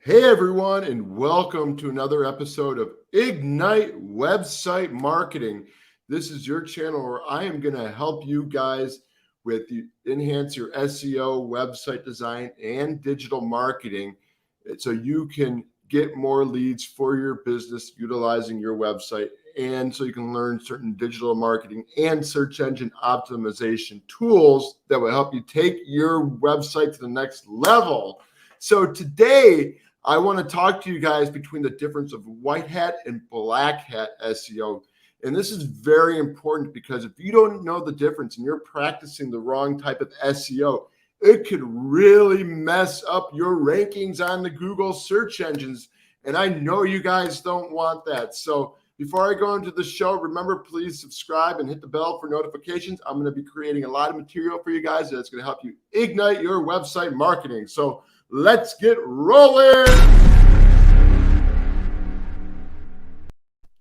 Hey everyone, and welcome to another episode of Ignite Website Marketing. This is your channel where I am going to help you guys enhance your SEO, website design, and digital marketing so you can get more leads for your business utilizing your website, and so you can learn certain digital marketing and search engine optimization tools that will help you take your website to the next level. So today, I want to talk to you guys between the difference of white hat and black hat SEO. And this is very important because if you don't know the difference and you're practicing the wrong type of SEO, it could really mess up your rankings on the Google search engines. And I know you guys don't want that. So before I go into the show, remember, please subscribe and hit the bell for notifications. I'm going to be creating a lot of material for you guys that's going to help you ignite your website marketing. So let's get rolling.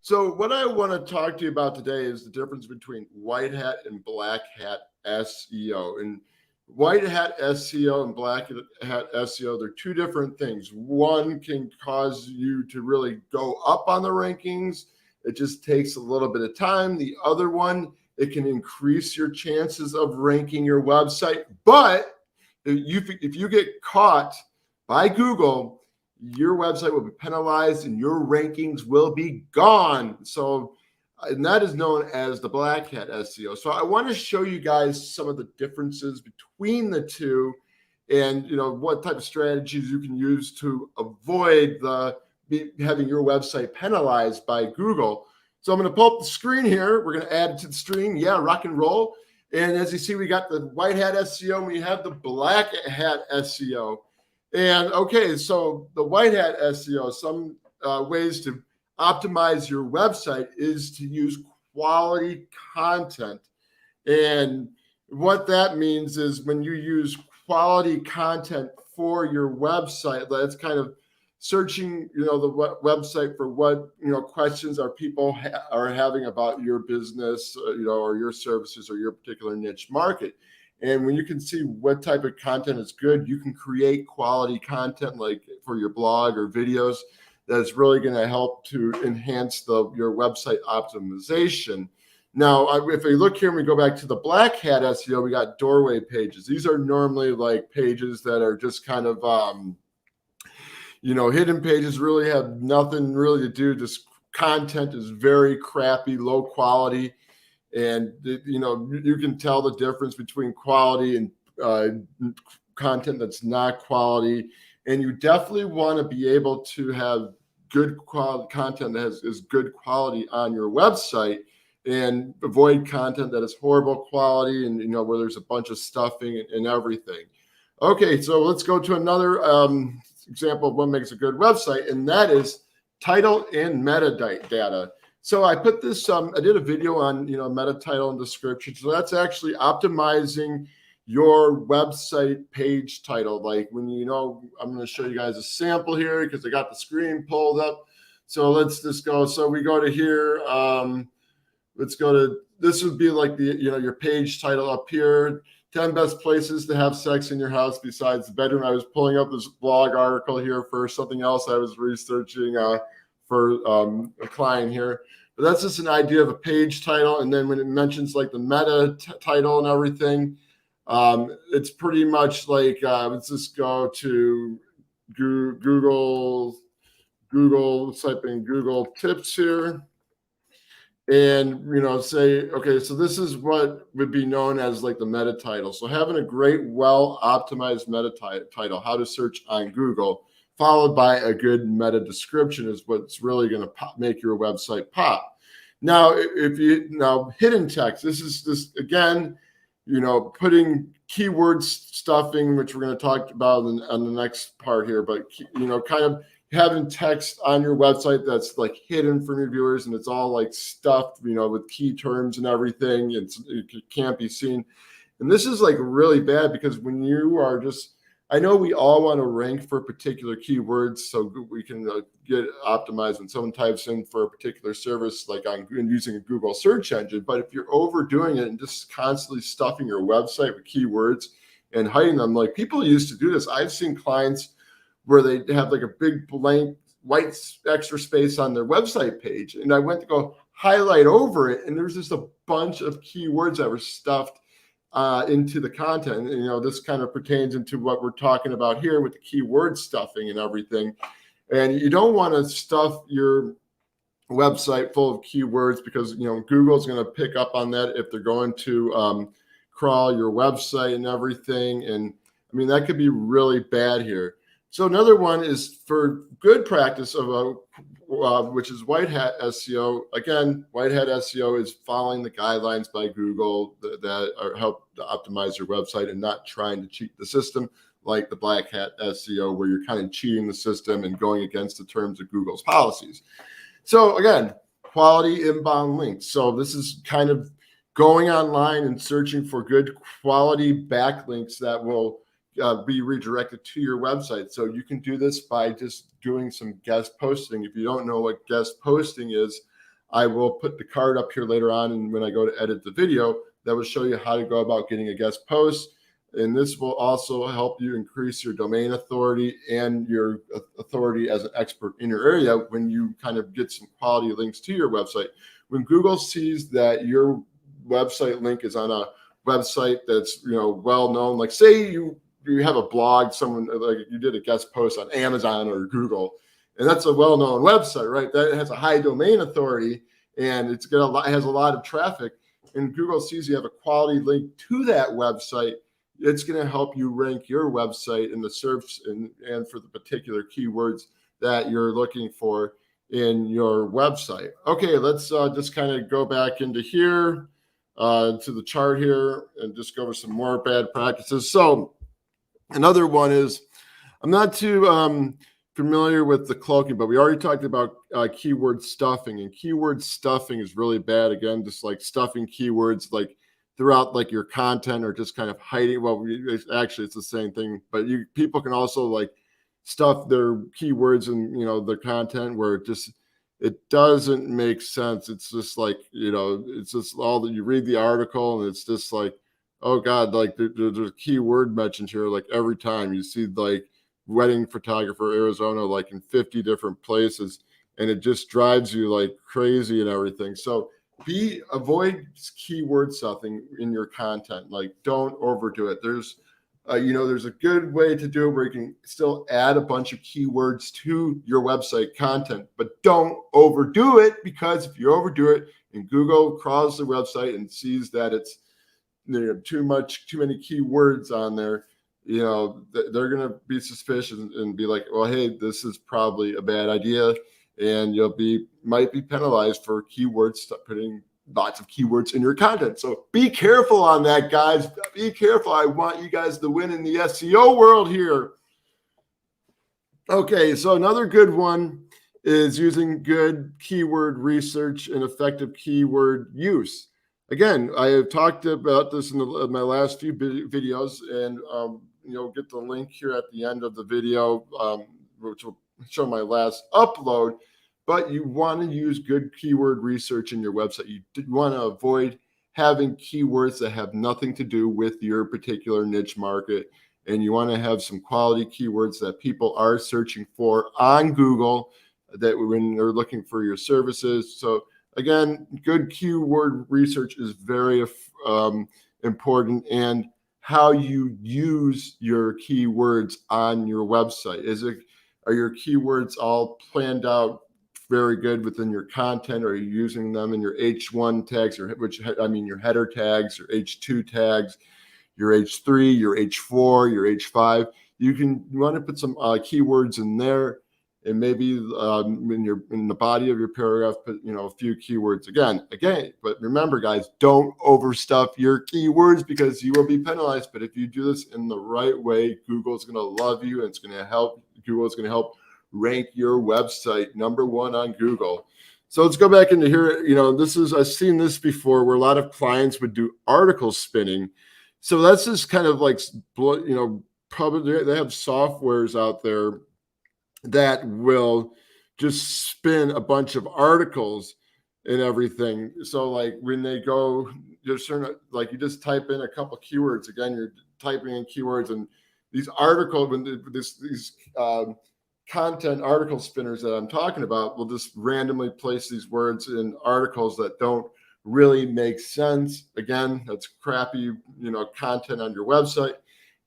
So what I want to talk to you about today is the difference between white hat and black hat SEO. And white hat SEO and black hat SEO, they're two different things. One can cause you to really go up on the rankings. It just takes a little bit of time. The other one, it can increase your chances of ranking your website. But if you get caught by Google, your website will be penalized and your rankings will be gone. So, and that is known as the black hat SEO. So I want to show you guys some of the differences between the two, and what type of strategies you can use to avoid having your website penalized by Google. So I'm going to pull up the screen here. We're going to add it to the stream. Yeah, rock and roll. And as you see, we got the white hat SEO and we have the black hat SEO. And okay, so the white hat SEO, some ways to optimize your website is to use quality content. And what that means is when you use quality content for your website, that's kind of searching, the website for what, questions are people are having about your business, or your services or your particular niche market. And when you can see what type of content is good, you can create quality content like for your blog or videos that's really going to help to enhance your website optimization. Now, if we look here and we go back to the black hat SEO, we got doorway pages. These are normally like pages that are just kind of, hidden pages, really have nothing really to do. Just content is very crappy, low quality. And, you can tell the difference between quality and content that's not quality. And you definitely want to be able to have good quality content that is good quality on your website, and avoid content that is horrible quality and, where there's a bunch of stuffing and everything. Okay, so let's go to another example of what makes a good website, and that is title and metadata. So I put this, I did a video on, meta title and description. So that's actually optimizing your website page title. Like when, I'm going to show you guys a sample here because I got the screen pulled up. So let's just go. So we go to here. Let's go to, this would be like your page title up here. 10 best places to have sex in your house besides the bedroom. I was pulling up this blog article here for something else I was researching for a client here. But that's just an idea of a page title. And then when it mentions like the meta title and everything, it's pretty much like, let's just go to Google, let's type in Google tips here. And, say, okay, so this is what would be known as like the meta title. So having a great, well-optimized meta title, how to search on Google, followed by a good meta description is what's really going to make your website pop. Now, hidden text, this is just, again, putting keyword stuffing, which we're going to talk about on the next part here, but, kind of having text on your website that's like hidden from your viewers and it's all like stuffed, with key terms and everything. It can't be seen. And this is like really bad because when you are just, I know we all want to rank for particular keywords so we can get optimized when someone types in for a particular service, like using a Google search engine. But if you're overdoing it and just constantly stuffing your website with keywords and hiding them, like people used to do this. I've seen clients where they have like a big blank white extra space on their website page. And I went to go highlight over it, and there's just a bunch of keywords that were stuffed into the content. And, this kind of pertains into what we're talking about here with the keyword stuffing and everything. And you don't want to stuff your website full of keywords, because Google's going to pick up on that if they're going to crawl your website and everything. And I mean, that could be really bad here. So another one is for good practice of which is white hat SEO. Again, white hat SEO is following the guidelines by Google that are help to optimize your website and not trying to cheat the system like the black hat SEO, where you're kind of cheating the system and going against the terms of Google's policies. So again, quality inbound links. So this is kind of going online and searching for good quality backlinks that will be redirected to your website. So you can do this by just doing some guest posting. If you don't know what guest posting is, I will put the card up here later on, and when I go to edit the video, that will show you how to go about getting a guest post. And this will also help you increase your domain authority and your authority as an expert in your area when you kind of get some quality links to your website. When Google sees that your website link is on a website that's well known, like say you have a blog, someone like you did a guest post on Amazon or Google, and that's a well-known website, right? That has a high domain authority and it has a lot of traffic, and Google sees you have a quality link to that website. It's going to help you rank your website in the search and for the particular keywords that you're looking for in your website. Okay, let's just kind of go back into here to the chart here and just go over some more bad practices. So another one is, I'm not too familiar with the cloaking, but we already talked about keyword stuffing, and keyword stuffing is really bad. Again, just like stuffing keywords like throughout like your content, or just kind of hiding. Well, actually it's the same thing, but people can also like stuff their keywords and their content where it doesn't make sense. It's just like, it's just all that you read the article and it's just like, oh God, like there's a keyword mentioned here. Like every time you see like wedding photographer, Arizona, like in 50 different places, and it just drives you like crazy and everything. So avoid keyword stuffing in your content. Like don't overdo it. There's a good way to do it where you can still add a bunch of keywords to your website content, but don't overdo it, because if you overdo it and Google crawls the website and sees that it's too many keywords on there, they're going to be suspicious and be like, well, hey, this is probably a bad idea. And might be penalized for putting lots of keywords in your content. So be careful on that, guys. Be careful. I want you guys to win in the SEO world here. Okay, so another good one is using good keyword research and effective keyword use. Again, I have talked about this in my last few videos, and get the link here at the end of the video, which will show my last upload. But you want to use good keyword research in your website. You want to avoid having keywords that have nothing to do with your particular niche market. And you want to have some quality keywords that people are searching for on Google, that when they're looking for your services. So again, good keyword research is very important, and how you use your keywords on your website. Are your keywords all planned out very good within your content? Are you using them in your H1 tags, your header tags, your H2 tags, your H3, your H4, your H5? You want to put some keywords in there, and maybe in the body of your paragraph, put a few keywords again. But remember, guys, don't overstuff your keywords, because you will be penalized. But if you do this in the right way, Google's going to love you, and it's going to help. Google's going to help rank your website #1 on Google. So let's go back into here. I've seen this before, where a lot of clients would do article spinning. So that's just kind of like, probably they have softwares out there that will just spin a bunch of articles and everything. So like when they go, you just type in a couple keywords. Again, you're typing in keywords, and these articles, these content article spinners that I'm talking about will just randomly place these words in articles that don't really make sense. Again, that's crappy, content on your website.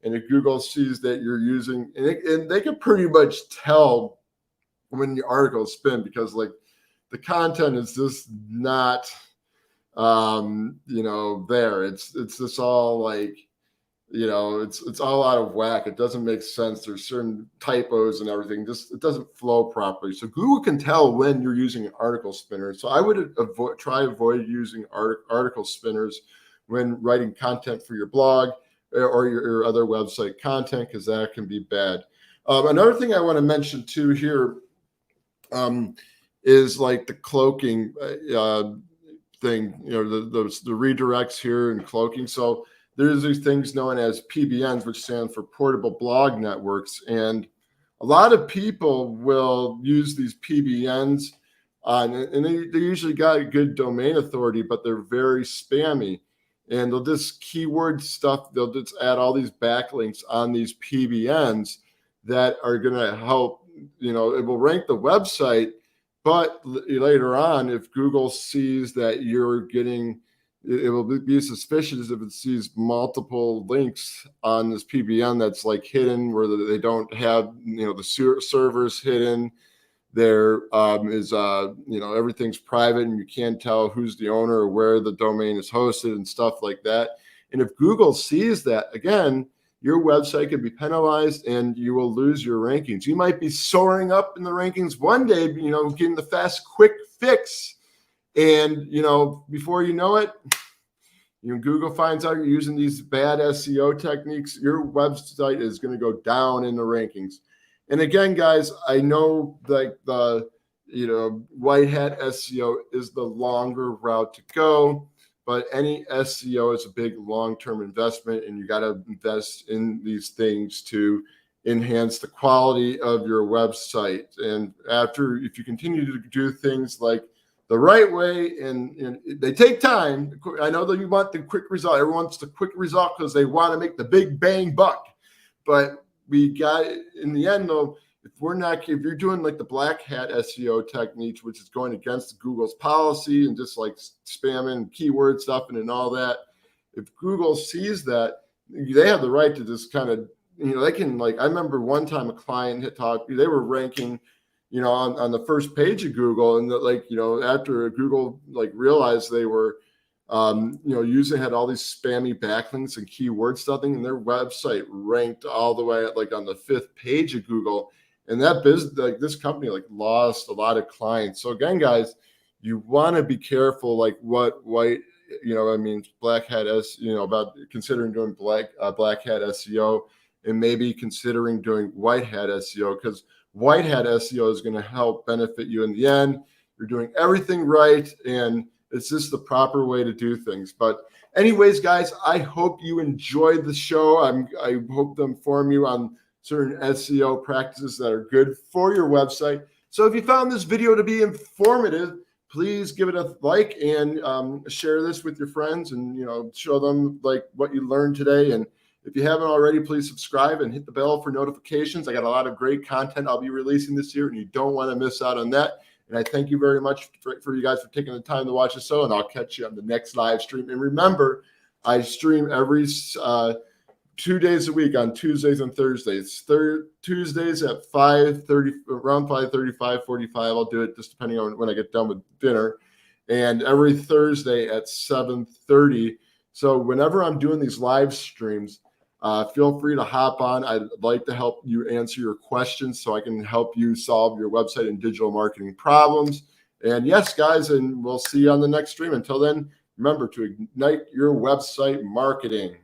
And if Google sees that you're using, and they can pretty much tell when your articles spin, because like the content is just not, there. It's just all like, it's all out of whack. It doesn't make sense. There's certain typos and everything. It doesn't flow properly. So Google can tell when you're using an article spinner. So I would avoid using article spinners when writing content for your blog or your other website content, because that can be bad. Another thing I want to mention too here is like the cloaking thing. The redirects here and cloaking. So there's these things known as PBNs, which stand for portable blog networks. And a lot of people will use these PBNs and they usually got a good domain authority, but they're very spammy. And they'll just keyword stuff. They'll just add all these backlinks on these PBNs that are going to help, it will rank the website. But later on, if Google sees that you're getting, it will be suspicious if it sees multiple links on this PBN that's like hidden, where they don't have, the servers hidden. There is, everything's private and you can't tell who's the owner or where the domain is hosted and stuff like that. And if Google sees that, again, your website could be penalized and you will lose your rankings. You might be soaring up in the rankings one day, getting the fast, quick fix. And, before you know it, Google finds out you're using these bad SEO techniques. Your website is going to go down in the rankings. And again, guys, I know like the, white hat SEO is the longer route to go, but any SEO is a big long-term investment, and you got to invest in these things to enhance the quality of your website. And if you continue to do things like the right way, and they take time. I know that you want the quick result. Everyone wants the quick result because they want to make the big bang buck. But we got, in the end, though, if you're doing like the black hat SEO techniques, which is going against Google's policy and just like spamming keyword stuff and all that, if Google sees that, they have the right to just kind of, they can, like, I remember one time a client had talked, they were ranking, on the first page of Google, and after Google realized they were, had all these spammy backlinks and keyword stuffing, and their website ranked all the way on the 5th page of Google. And that business, this company, lost a lot of clients. So again, guys, you want to be careful, what white, black hat about considering doing black hat SEO, and maybe considering doing white hat SEO, because white hat SEO is going to help benefit you in the end. You're doing everything right, and it's just the proper way to do things. But anyways, guys, I hope you enjoyed the show. I hope to inform you on certain SEO practices that are good for your website. So if you found this video to be informative, please give it a like and share this with your friends, and show them what you learned today. And if you haven't already, please subscribe and hit the bell for notifications. I got a lot of great content I'll be releasing this year, and you don't want to miss out on that. And I thank you very much for you guys for taking the time to watch the show, and I'll catch you on the next live stream. And remember, I stream every 2 days a week on Tuesdays and Thursdays. Tuesdays at 5:30, around 5:35, 45. I'll do it just depending on when I get done with dinner. And every Thursday at 7:30. So whenever I'm doing these live streams, feel free to hop on. I'd like to help you answer your questions so I can help you solve your website and digital marketing problems. And yes, guys, and we'll see you on the next stream. Until then, remember to ignite your website marketing.